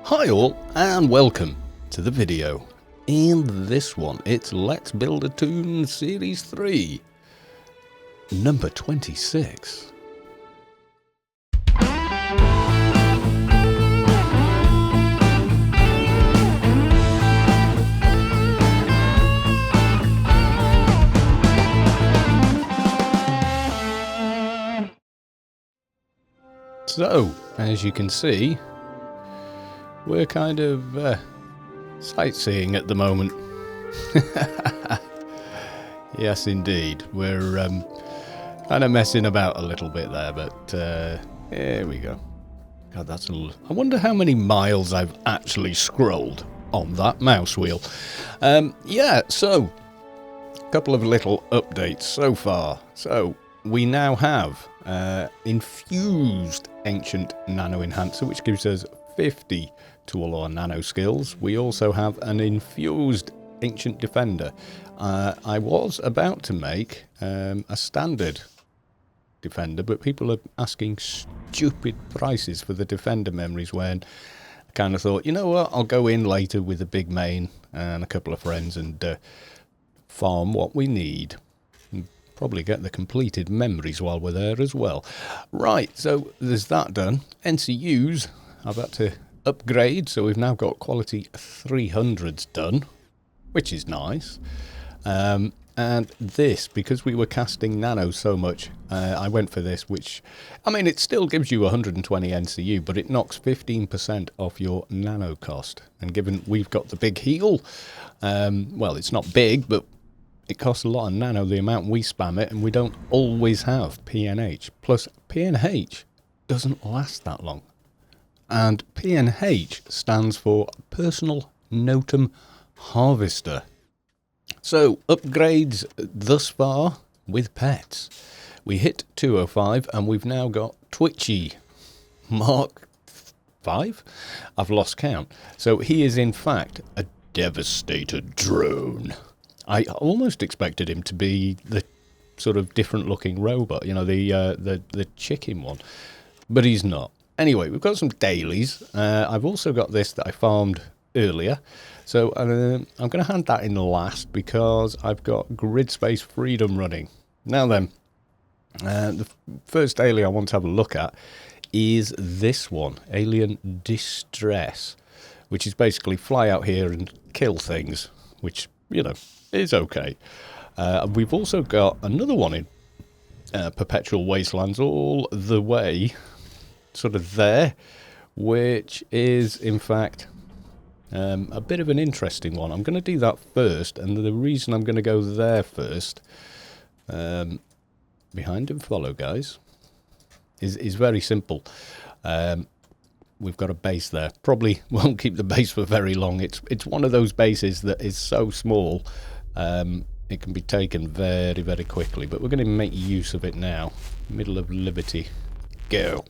Hi all, and welcome to the video. In this one, it's Let's Build a Toon Series 3, number 26. So, as you can see, we're kind of sightseeing at the moment. Yes, indeed. We're kind of messing about a little bit there, but here we go. God, that's a little... I wonder how many miles I've actually scrolled on that mouse wheel. Yeah, so, a couple of little updates so far. So, we now have infused Ancient Nano Enhancer, which gives us 50 to all our nano skills. We also have an infused Ancient Defender. I was about to make a standard Defender, but people are asking stupid prices for the Defender memories when I kind of thought, you know what, I'll go in later with a big main and a couple of friends and farm what we need. Probably get the completed memories while we're there as well. Right, so there's that done. NCUs, I've had to upgrade, so we've now got quality 300s done, which is nice. And this, because we were casting nano so much, I went for this, which, I mean, it still gives you 120 NCU, but it knocks 15% off your nano cost. And given we've got the big heal, well, it's not big, but it costs a lot of nano the amount we spam it, and we don't always have PNH. Plus, PNH doesn't last that long. And PNH stands for Personal Notum Harvester. So, upgrades thus far with pets. We hit 205, and we've now got Twitchy Mark 5? I've lost count. So, he is in fact a devastated drone. I almost expected him to be the sort of different looking robot, you know, the chicken one, but he's not. Anyway, we've got some dailies. I've also got this that I farmed earlier, so I'm going to hand that in last because I've got Grid Space Freedom running. Now then, the first daily I want to have a look at is this one, Alien Distress, which is basically fly out here and kill things, which, you know, is okay. We've also got another one in Perpetual Wastelands all the way sort of there, which is in fact a bit of an interesting one. I'm going to do that first, and the reason I'm going to go there first, behind and follow guys, is very simple. We've got a base there. Probably won't keep the base for very long. It's one of those bases that is so small, it can be taken very, very quickly. But we're going to make use of it now. Middle of Liberty. Go.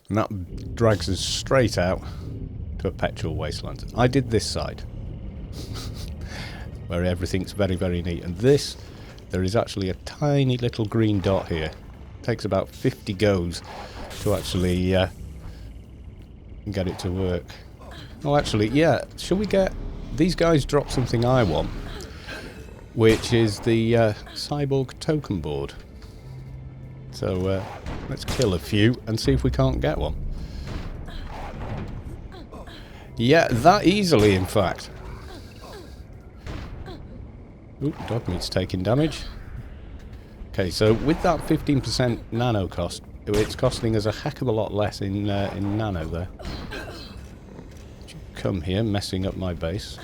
And that drags us straight out to Perpetual Wasteland. I did this side, where everything's very, very neat. And this, there is actually a tiny little green dot here. It takes about 50 goes to actually get it to work. Oh, actually, yeah, shall we get... These guys drop something I want, which is the Cyborg token board. So let's kill a few and see if we can't get one. Yeah, that easily, in fact. Ooh, dog meat's taking damage. Okay, so with that 15% nano cost, it's costing us a heck of a lot less in nano there. Come here, messing up my base.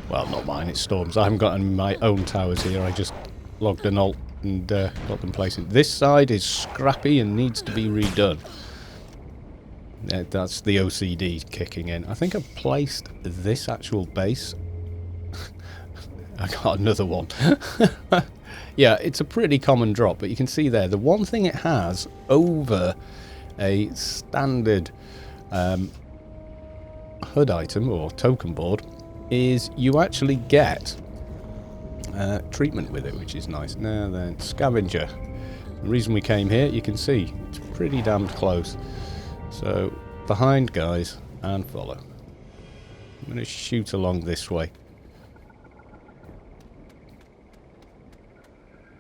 Well, not mine, it's Storm's. I haven't got any of my own towers here. I just logged an alt and got them placing. This side is scrappy and needs to be redone. That's the OCD kicking in. I think I've placed this actual base. I got another one. Yeah, it's a pretty common drop, but you can see there, the one thing it has over a standard HUD item or token board is you actually get treatment with it, which is nice. Now then, scavenger. The reason we came here, you can see, it's pretty damned close. So, behind, guys, and follow. I'm going to shoot along this way.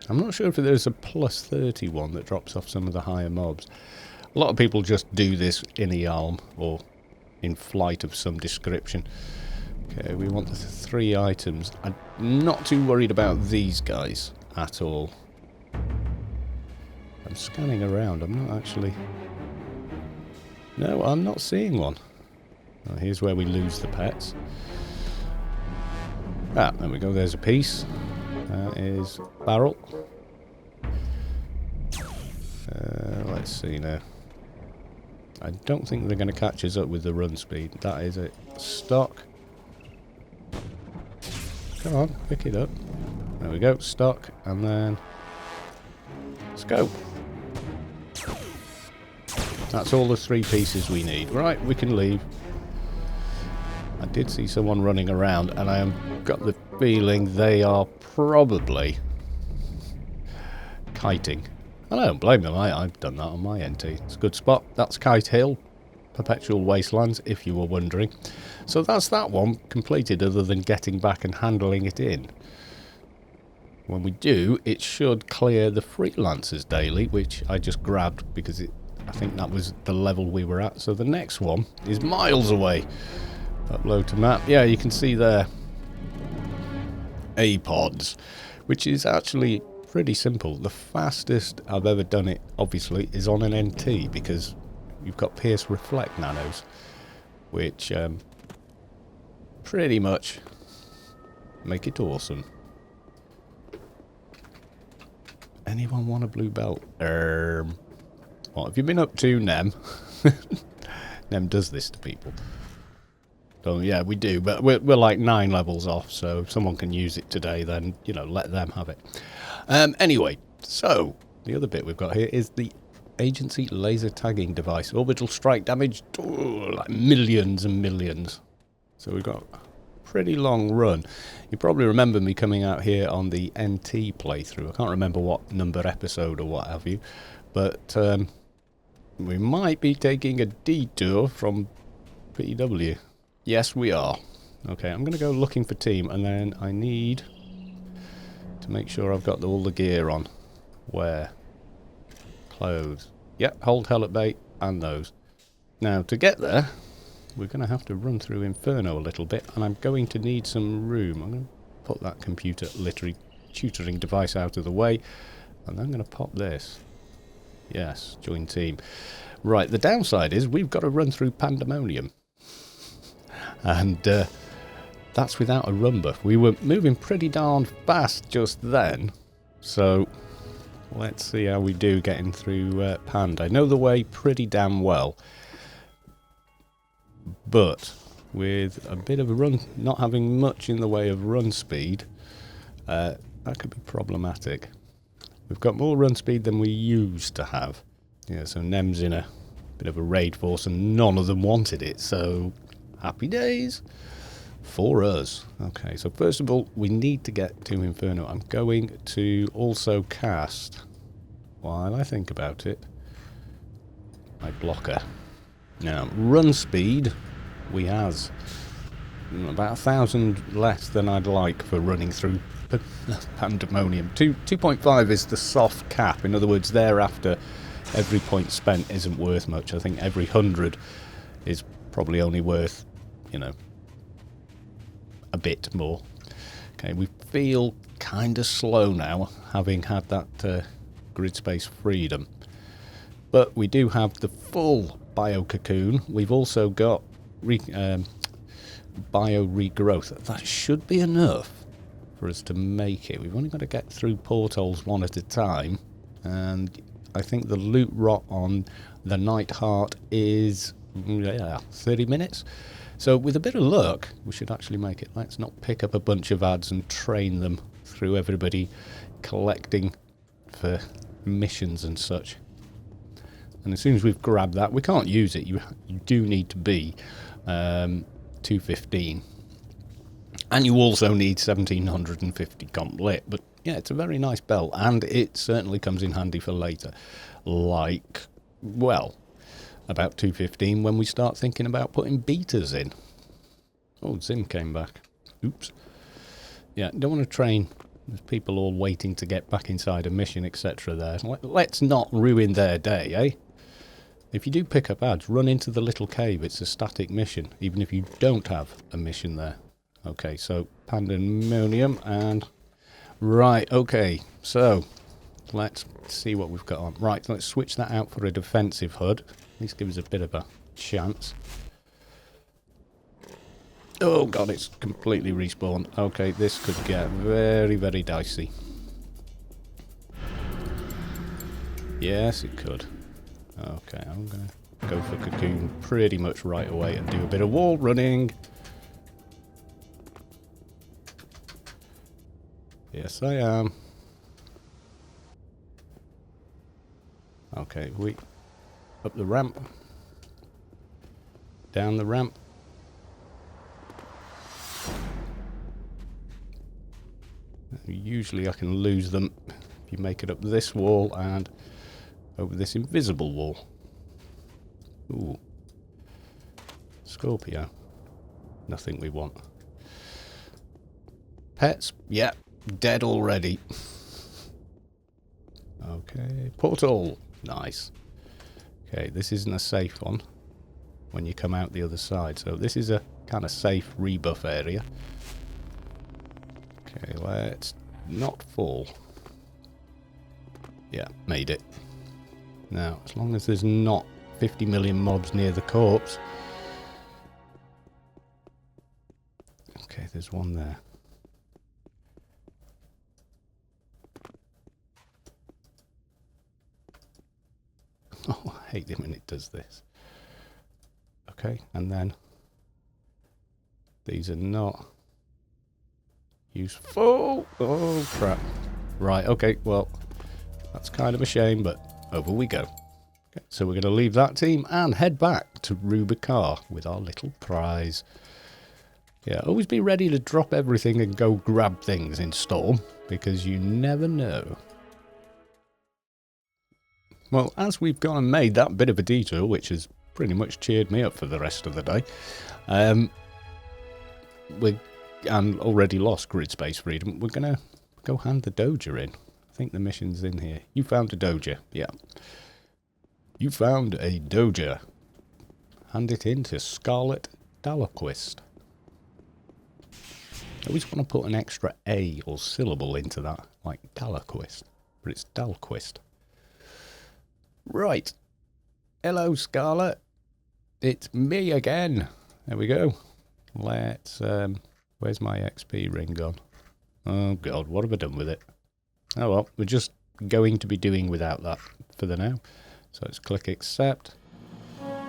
I'm not sure if there's a plus 31 that drops off some of the higher mobs. A lot of people just do this in the arm or in flight of some description. Okay, we want the 3 items. I'm not too worried about these guys at all. I'm scanning around. I'm not actually... No, I'm not seeing one. Oh, here's where we lose the pets. Ah, there we go. There's a piece. That is barrel. Let's see now. I don't think they're going to catch us up with the run speed. That is it. Stock. Come on, pick it up. There we go. Stock. And then... let's go. That's all the 3 pieces we need. Right, we can leave. I did see someone running around, and I have got the feeling they are probably kiting. I don't blame them. I've done that on my NT. It's a good spot. That's Kite Hill, Perpetual Wastelands, if you were wondering. So that's that one completed, other than getting back and handling it in. When we do, it should clear the Freelancers daily, which I just grabbed because I think that was the level we were at. So the next one is miles away. Upload to map. Yeah, you can see there APODs, which is actually pretty simple. The fastest I've ever done it, obviously, is on an NT because you've got Pierce Reflect nanos, which pretty much make it awesome. Anyone want a blue belt? What have you been up to, Nem? Nem does this to people. So yeah, we do, but we're like 9 levels off, so if someone can use it today, then, you know, let them have it. Anyway, so the other bit we've got here is the agency laser tagging device. Orbital strike damage, like millions and millions. So we've got a pretty long run. You probably remember me coming out here on the NT playthrough. I can't remember what number episode or what have you, but we might be taking a detour from PW. Yes, we are. Okay, I'm going to go looking for team, and then I need to make sure I've got all the gear on. Where? Clothes. Yep, hold helmet bait and those. Now, to get there, we're going to have to run through Inferno a little bit, and I'm going to need some room. I'm going to put that computer literally tutoring device out of the way, and I'm going to pop this. Yes, join team. Right, the downside is we've got to run through Pandemonium. And that's without a run buff. We were moving pretty darn fast just then. So let's see how we do getting through Pand. I know the way pretty damn well. But with a bit of a run, not having much in the way of run speed, that could be problematic. We've got more run speed than we used to have. Yeah, so Nem's in a bit of a raid force and none of them wanted it, so happy days for us. Okay, so first of all, we need to get to Inferno. I'm going to also cast, while I think about it, my blocker. Now, run speed, we has about 1,000 less than I'd like for running through Pandemonium. 2.5 is the soft cap. In other words, thereafter, every point spent isn't worth much. I think every 100 is probably only worth, you know, a bit more. Okay, we feel kind of slow now, having had that grid space freedom. But we do have the full bio cocoon. We've also got bio regrowth. That should be enough for us to make it. We've only got to get through portholes one at a time, and I think the loot rot on the Night Heart is 30 minutes. So with a bit of luck, we should actually make it. Let's not pick up a bunch of ads and train them through everybody collecting for missions and such. And as soon as we've grabbed that, we can't use it. You do need to be 215. And you also need 1750 comp lit. But yeah, it's a very nice belt, and it certainly comes in handy for later. Like, well, about 2:15 when we start thinking about putting betas in. Oh, Zim came back. Oops. Yeah, don't want to train. There's people all waiting to get back inside a mission, etc. there. Let's not ruin their day, eh? If you do pick up ads, run into the little cave. It's a static mission, even if you don't have a mission there. Okay, so pandemonium and... Right, okay, so let's see what we've got on. Right, let's switch that out for a defensive HUD. At least give us a bit of a chance. Oh god, it's completely respawned. Okay, this could get very, very dicey. Yes, it could. Okay, I'm going to go for Cocoon pretty much right away and do a bit of wall running. Yes, I am. Okay, we up the ramp. Down the ramp. Usually I can lose them if you make it up this wall and over this invisible wall. Ooh. Scorpio. Nothing we want. Pets? Yeah. Dead already. Okay. Portal. Nice. Okay, this isn't a safe one when you come out the other side. So this is a kind of safe rebuff area. Okay, let's not fall. Yeah, made it. Now, as long as there's not 50 million mobs near the corpse. Okay, there's one there. Oh, I hate it when it does this. Okay, and then these are not useful. Oh, crap. Right, okay, well, that's kind of a shame, but over we go. Okay, so we're going to leave that team and head back to Rubicon with our little prize. Yeah, always be ready to drop everything and go grab things in Storm, because you never know. Well, as we've gone and made that bit of a detour, which has pretty much cheered me up for the rest of the day, and already lost grid space freedom, we're going to go hand the Doja in. I think the mission's in here. You found a Doja. Yeah. You found a Doja. Hand it in to Scarlet Dalquist. I always want to put an extra A or syllable into that, like Dalquist, but it's Dalquist. Right. Hello, Scarlet. It's me again. There we go. Let's, where's my XP ring gone? Oh, God, what have I done with it? Oh, well, we're just going to be doing without that for the now. So let's click accept.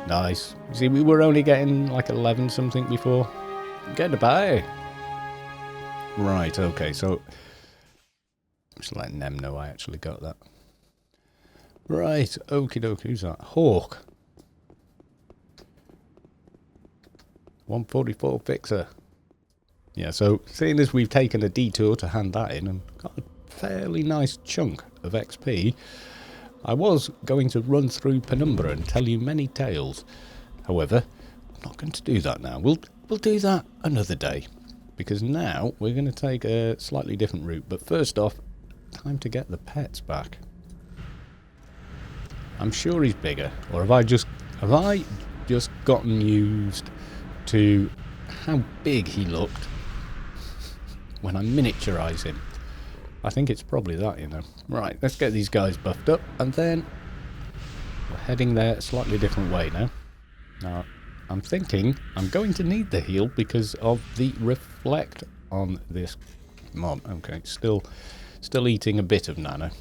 Nice. You see, we were only getting like 11 something before. Goodbye. Right, okay, so just letting them know I actually got that. Right, okie dokie, who's that? Hawk. 144 fixer. Yeah, so seeing as we've taken a detour to hand that in and got a fairly nice chunk of XP, I was going to run through Penumbra and tell you many tales. However, I'm not going to do that now. We'll do that another day, because now we're going to take a slightly different route. But first off, time to get the pets back. I'm sure he's bigger, or have I just gotten used to how big he looked when I miniaturise him? I think it's probably that, you know. Right, let's get these guys buffed up, and then we're heading there a slightly different way now. Now, I'm thinking I'm going to need the heal because of the reflect on this mob. Okay, still eating a bit of nano.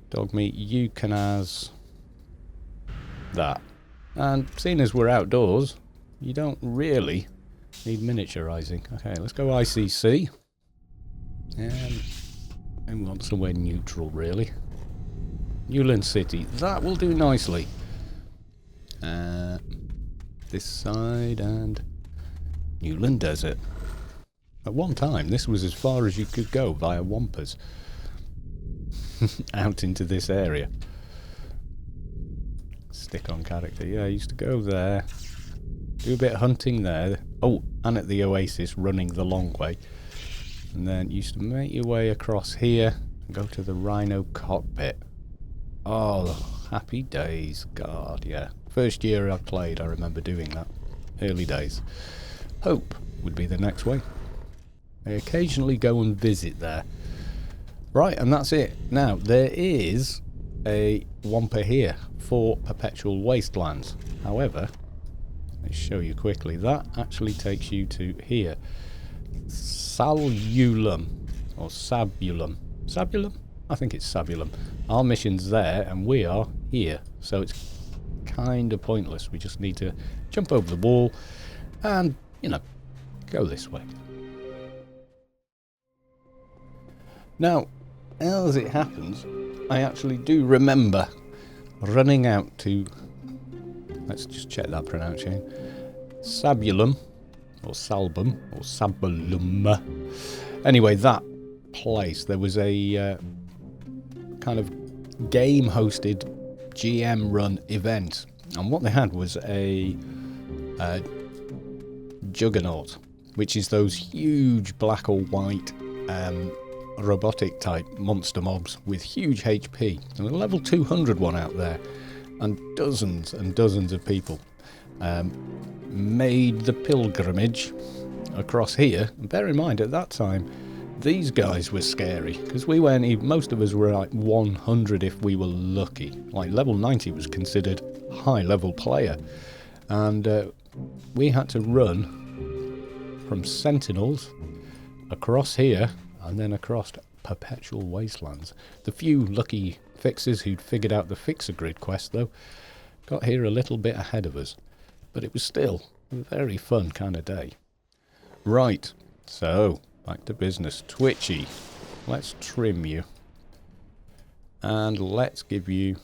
Dog meat, you can as that. And seeing as we're outdoors, you don't really need miniaturizing. Okay, let's go ICC. And we want somewhere neutral, really. Newland City, that will do nicely. This side and Newland Desert. At one time, this was as far as you could go via Wampers. Out into this area. Stick-on character. Yeah, I used to go there, do a bit of hunting there. Oh, and at the Oasis, running the long way. And then used to make your way across here and go to the Rhino cockpit. Oh, happy days. God, yeah. First year I played, I remember doing that. Early days. Hope would be the next way. I occasionally go and visit there. Right, and that's it. Now, there is a Wampa here for Perpetual Wastelands. However, let's show you quickly. That actually takes you to here. Salulum, or Sabulum. Sabulum? I think it's Sabulum. Our mission's there, and we are here. So it's kind of pointless. We just need to jump over the wall and, you know, go this way. Now, as it happens, I actually do remember running out to, let's just check that pronunciation, Sabulum, or Salbum, or Sabulum. Anyway, that place, there was a kind of game-hosted GM-run event, and what they had was a Juggernaut, which is those huge black or white robotic type monster mobs with huge HP. And a level 200 one out there, and dozens of people made the pilgrimage across here. And bear in mind, at that time these guys were scary, because we weren't even, most of us were like 100 if we were lucky. Like level 90 was considered high level player, and we had to run from Sentinels across here and then across Perpetual Wastelands. The few lucky fixers who'd figured out the Fixer Grid quest, though, got here a little bit ahead of us. But it was still a very fun kind of day. Right, so, back to business. Twitchy, let's trim you. And let's give you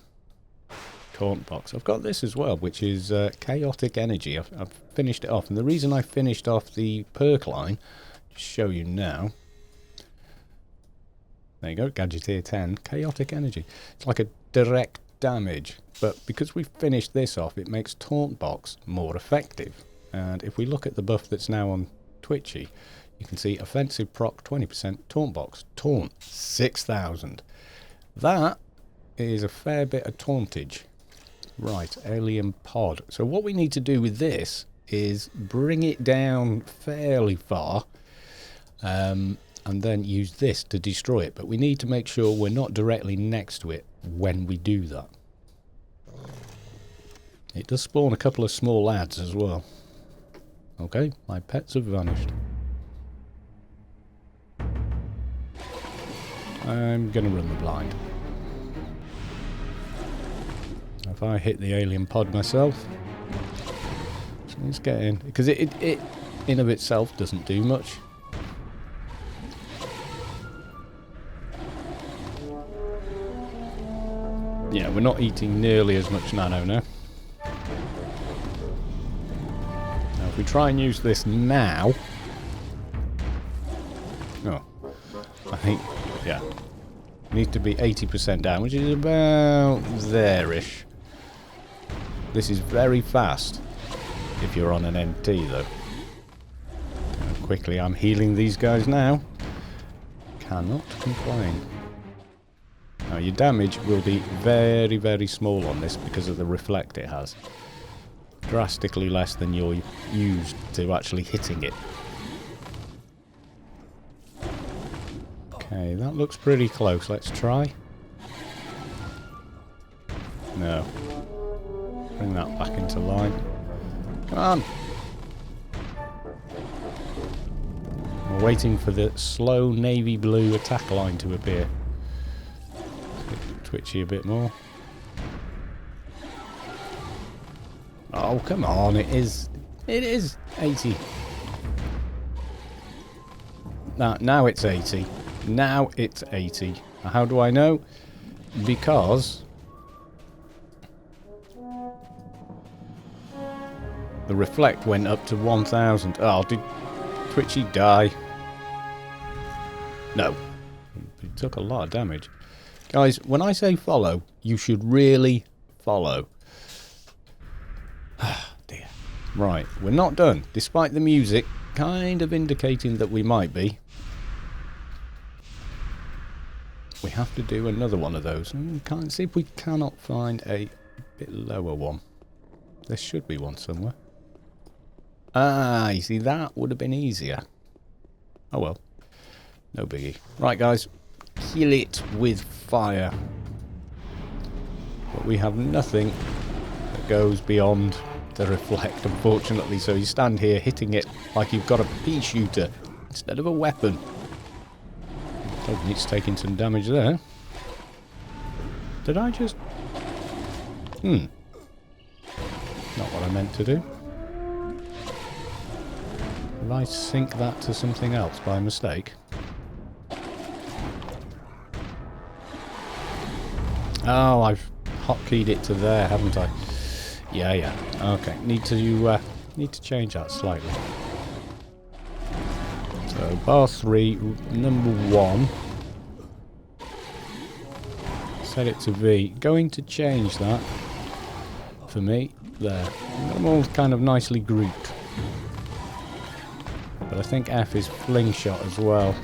Taunt Box. I've got this as well, which is Chaotic Energy. I've finished it off. And the reason I finished off the perk line, I'll show you now. There you go, Gadgeteer 10, Chaotic Energy. It's like a direct damage, but because we've finished this off, it makes Taunt Box more effective. And if we look at the buff that's now on Twitchy, you can see offensive proc 20%, Taunt Box, Taunt 6,000. That is a fair bit of tauntage. Right, Alien Pod. So what we need to do with this is bring it down fairly far, and then use this to destroy it. But we need to make sure we're not directly next to it when we do that. It does spawn a couple of small ads as well. Okay, my pets have vanished. I'm going to run the blind. If I hit the alien pod myself, let's get in. Because it in of itself doesn't do much. Yeah, we're not eating nearly as much nano now. Now, if we try and use this now... Oh, I think, yeah. Needs to be 80% down, which is about there-ish. This is very fast if you're on an NT, though. How quickly I'm healing these guys now. Cannot complain. Now, your damage will be very, very small on this because of the reflect it has. Drastically less than you're used to actually hitting it. Okay, that looks pretty close. Let's try. No. Bring that back into line. Come on! We're waiting for the slow navy blue attack line to appear. Twitchy a bit more. Oh, come on, it is 80. Now it's 80. Now it's 80. How do I know? Because the reflect went up to 1000. Oh, did Twitchy die? No. It took a lot of damage. Guys, when I say follow, you should really follow. Dear. Right, we're not done, despite the music kind of indicating that we might be. We have to do another one of those. Can't see if we cannot find a bit lower one. There should be one somewhere. Ah, you see, that would have been easier. Oh well. No biggie. Right, guys. Kill it with fire. But we have nothing that goes beyond the reflect, unfortunately. So you stand here hitting it like you've got a pea shooter instead of a weapon. Oh, it's taking some damage there. Did I just... Not what I meant to do. Did I sync that to something else by mistake? Oh, I've hotkeyed it to there, haven't I? Yeah. Okay, need to change that slightly. So bar 3, number 1. Set it to V. Going to change that for me. There. Got them all kind of nicely grouped. But I think F is fling shot as well.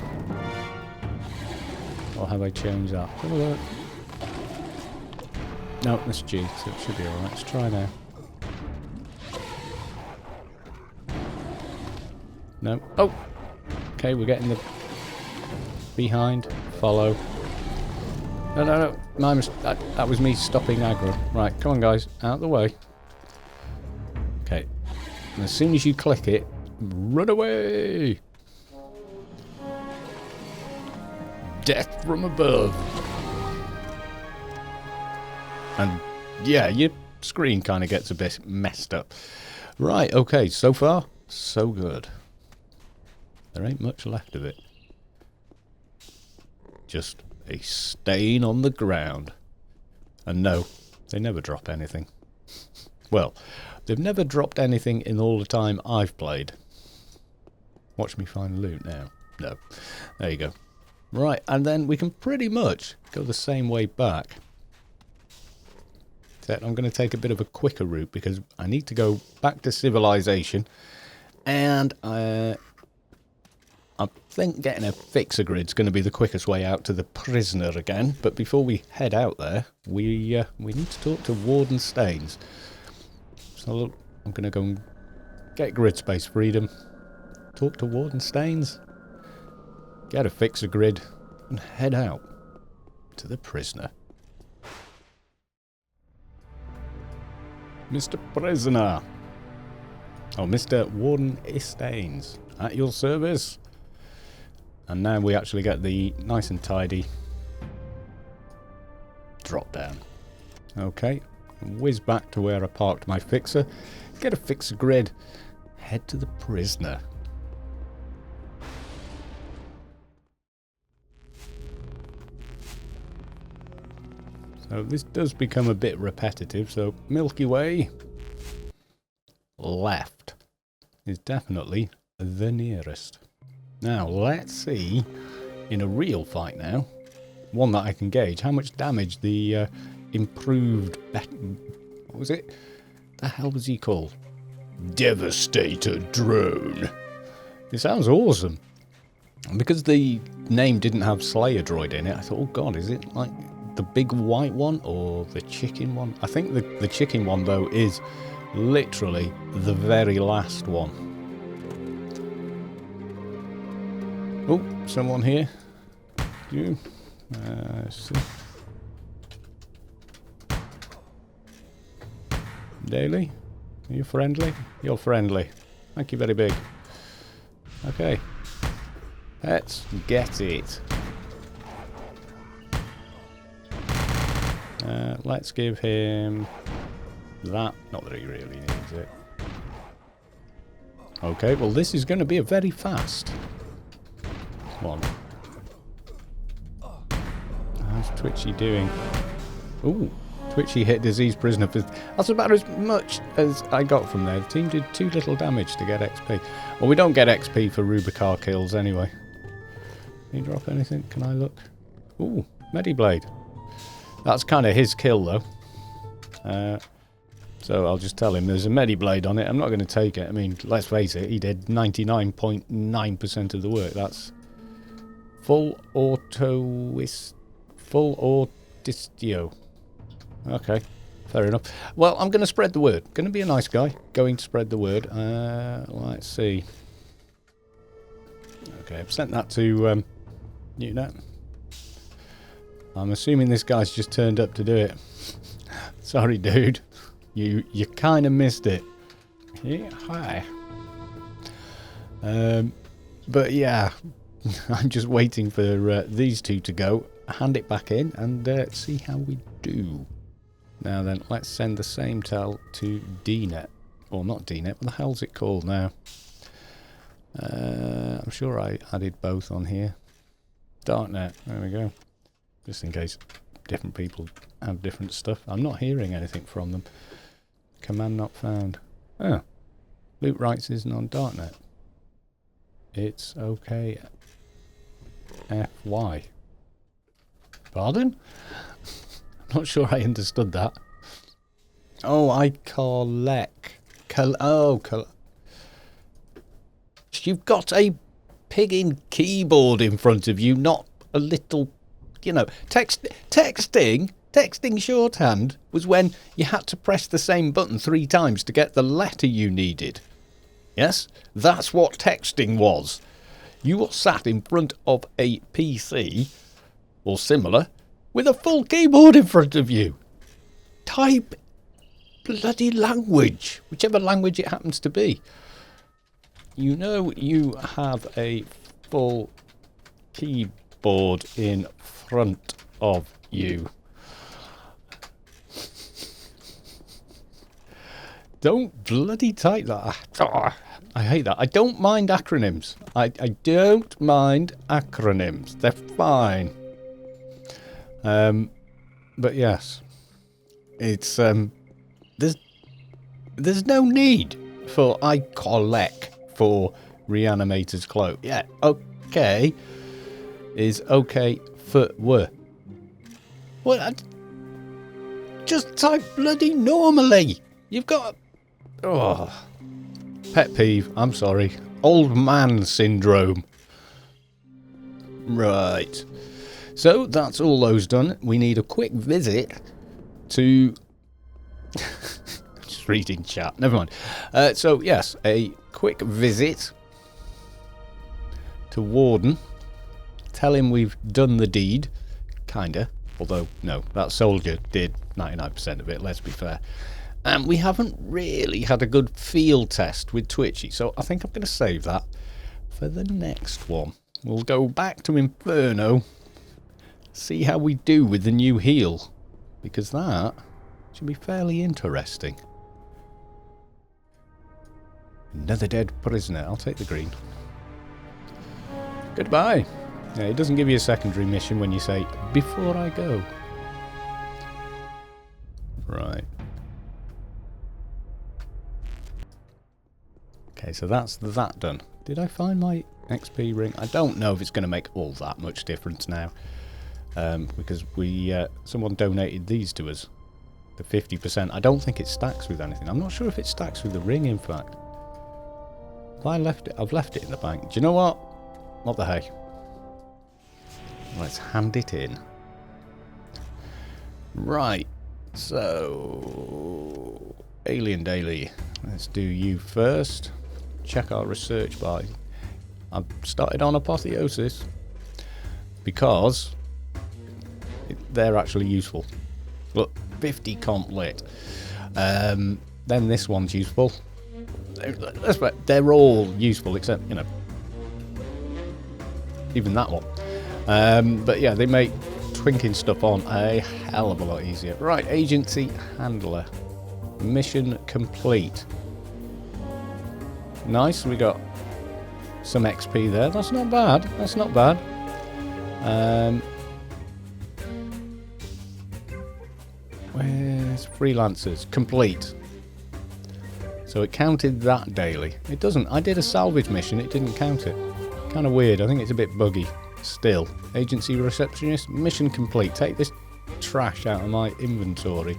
Or have I changed that? Have a look. No, that's G, so it should be alright. Let's try now. No. Oh! Okay, we're getting the... behind. Follow. No. That was me stopping aggro. Right, come on guys. Out of the way. Okay. And as soon as you click it, run away! Death from above. And yeah, your screen kind of gets a bit messed up. Right, okay, so far, so good. There ain't much left of it. Just a stain on the ground. And no, they never drop anything. Well, they've never dropped anything in all the time I've played. Watch me find loot now. No. There you go. Right, and then we can pretty much go the same way back. I'm going to take a bit of a quicker route because I need to go back to civilization, and I think getting a fixer grid is going to be the quickest way out to the prisoner again. But before we head out there, we need to talk to Warden Staines. So I'm going to go and get grid space freedom, talk to Warden Staines, get a fixer grid, and head out to the prisoner. Mr. Prisoner. Oh, Mr. Warden Staines. At your service. And now we actually get the nice and tidy drop down. Okay. Whiz back to where I parked my fixer. Get a fixer grid. Head to the prisoner. So this does become a bit repetitive, so Milky Way left is definitely the nearest. Now let's see, in a real fight now, one that I can gauge, how much damage the improved... what was it? The hell was he called? Devastator Drone. It sounds awesome. And because the name didn't have Slayer Droid in it, I thought, oh god, is it like... the big white one or the chicken one? I think the chicken one though is literally the very last one. Oh, someone here. You. See. Daily, are you friendly? You're friendly. Thank you very big. Okay. Let's get it. Let's give him that. Not that he really needs it. Okay, well this is going to be a very fast one. How's Twitchy doing? Ooh, Twitchy hit disease prisoner. That's about as much as I got from there. The team did too little damage to get XP. Well, we don't get XP for Rubicon kills anyway. Can you drop anything? Can I look? Ooh, Mediblade. That's kind of his kill, though. So I'll just tell him there's a Mediblade on it. I'm not going to take it. I mean, let's face it, he did 99.9% of the work. That's full autistio. Okay, fair enough. Well, I'm going to spread the word. Going to be a nice guy. Going to spread the word. Let's see. Okay, I've sent that to Unet. I'm assuming this guy's just turned up to do it. Sorry, dude. You kind of missed it. Yeah, hi. But yeah, I'm just waiting for these two to go, hand it back in, and see how we do. Now then, let's send the same tell to DNet. Or not DNet, what the hell's it called now? I'm sure I added both on here. Darknet, there we go. Just in case different people have different stuff. I'm not hearing anything from them. Command not found. Oh, Loot Rights isn't on Darknet. It's okay. FY. Pardon? I'm not sure I understood that. Oh, I collect. You've got a pigging keyboard in front of you, not a little, you know, texting shorthand was when you had to press the same button 3 times to get the letter you needed. Yes, that's what texting was. You were sat in front of a PC, or similar, with a full keyboard in front of you. Type bloody language, whichever language it happens to be. You know you have a full keyboard in front of you. Don't bloody type that. Oh, I hate that. I don't mind acronyms. I don't mind acronyms. They're fine. But yes, it's there's no need for I collect for Reanimator's Cloak. Yeah, okay is okay for what? What? Just type bloody normally. You've got pet peeve. I'm sorry. Old man syndrome. Right. So that's all those done. We need a quick visit to... Just reading chat. Never mind. So yes, a quick visit to Warden. Tell him we've done the deed. Kinda. Although, no, that soldier did 99% of it, let's be fair. And we haven't really had a good field test with Twitchy, so I think I'm going to save that for the next one. We'll go back to Inferno, see how we do with the new heal, because that should be fairly interesting. Another dead prisoner. I'll take the green. Goodbye. Yeah, it doesn't give you a secondary mission when you say, before I go. Right. Okay, so that's that done. Did I find my XP ring? I don't know if it's going to make all that much difference now. Because someone donated these to us. The 50%. I don't think it stacks with anything. I'm not sure if it stacks with the ring, in fact. Have I left it? I've left it in the bank. Do you know what? What the hey? Let's hand it in. Right. So... Alien Daily. Let's do you first. Check our research bar. I've started on Apotheosis because they're actually useful. Look, 50 comp lit. Then this one's useful. They're all useful except, you know, even that one. But yeah, they make twinking stuff on a hell of a lot easier. Right, Agency Handler. Mission complete. Nice, we got some XP there. That's not bad. That's not bad. Where's freelancers? Complete. So it counted that daily. It doesn't. I did a salvage mission. It didn't count it. Kind of weird. I think it's a bit buggy. Still. Agency receptionist. Mission complete. Take this trash out of my inventory.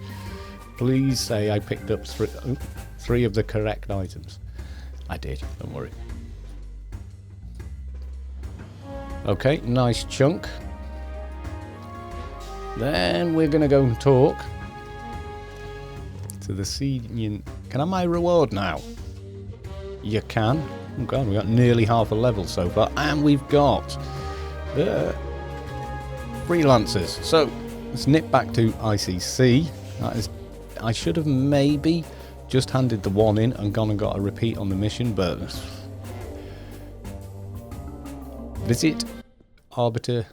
Please say I picked up three of the correct items. I did, don't worry. Okay, nice chunk. Then we're going to go and talk to the senior. Can I have my reward now? You can. Oh god, we got nearly half a level so far. And we've got freelancers. So let's nip back to ICC. That is, I should have maybe just handed the one in and gone and got a repeat on the mission, but visit Arbiter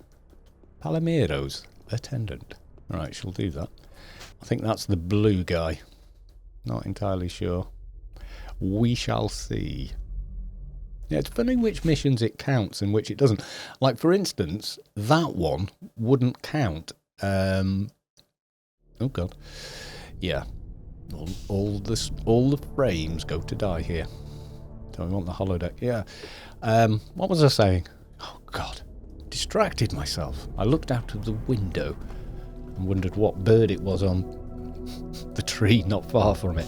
Palomero's attendant. Alright, she'll do that. I think that's the blue guy. Not entirely sure. We shall see. Yeah, it's funny which missions it counts and which it doesn't. Like, for instance, that one wouldn't count. Oh god. Yeah. All the frames go to die here. Don't we want the holodeck? Yeah. What was I saying? Oh god. Distracted myself. I looked out of the window and wondered what bird it was on the tree not far from it.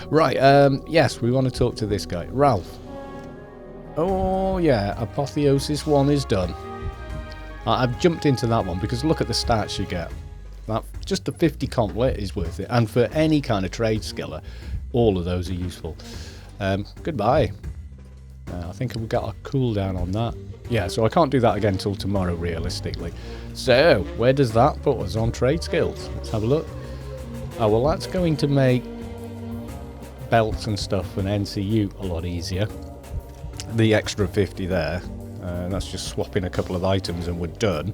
Right, yes, we want to talk to this guy. Ralph. Oh yeah, Apotheosis 1 is done. I've jumped into that one because look at the stats you get. That, just a 50 complet is worth it, and for any kind of trade skiller, all of those are useful. Goodbye. I think we've got a cooldown on that. Yeah, so I can't do that again until tomorrow, realistically. So, where does that put us on trade skills? Let's have a look. Oh, well, that's going to make belts and stuff and NCU a lot easier. The extra 50 there, that's just swapping a couple of items and we're done.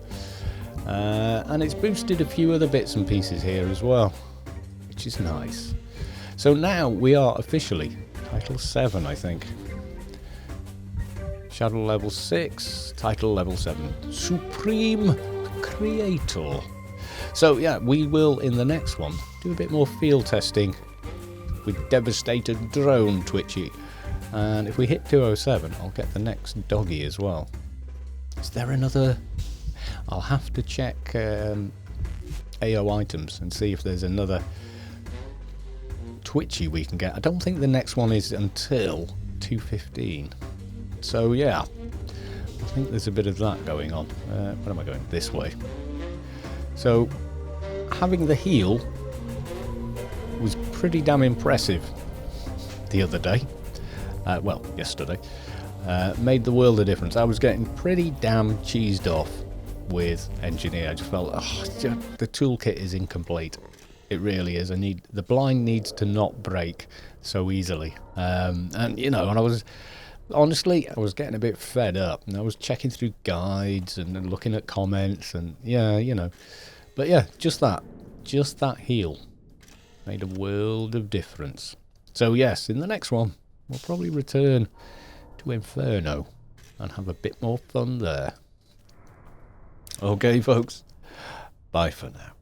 And it's boosted a few other bits and pieces here as well, which is nice. So now we are officially title 7, I think. Shadow level 6, title level 7, Supreme Creator. So yeah, we will in the next one do a bit more field testing with Devastated Drone Twitchy. And if we hit 207, I'll get the next doggy as well. Is there another? I'll have to check AO items and see if there's another Twitchy we can get. I don't think the next one is until 215. So yeah, I think there's a bit of that going on. Where am I going? This way. So having the heal was pretty damn impressive the other day. Well, yesterday. Made the world a difference. I was getting pretty damn cheesed off with Engineer. I just felt, oh, the toolkit is incomplete. It really is. The blind needs to not break so easily. And you know, and I was getting a bit fed up, and I was checking through guides and looking at comments, and yeah, you know. But yeah, just that heal made a world of difference. So yes, in the next one, we'll probably return to Inferno and have a bit more fun there. Okay, folks. Bye for now.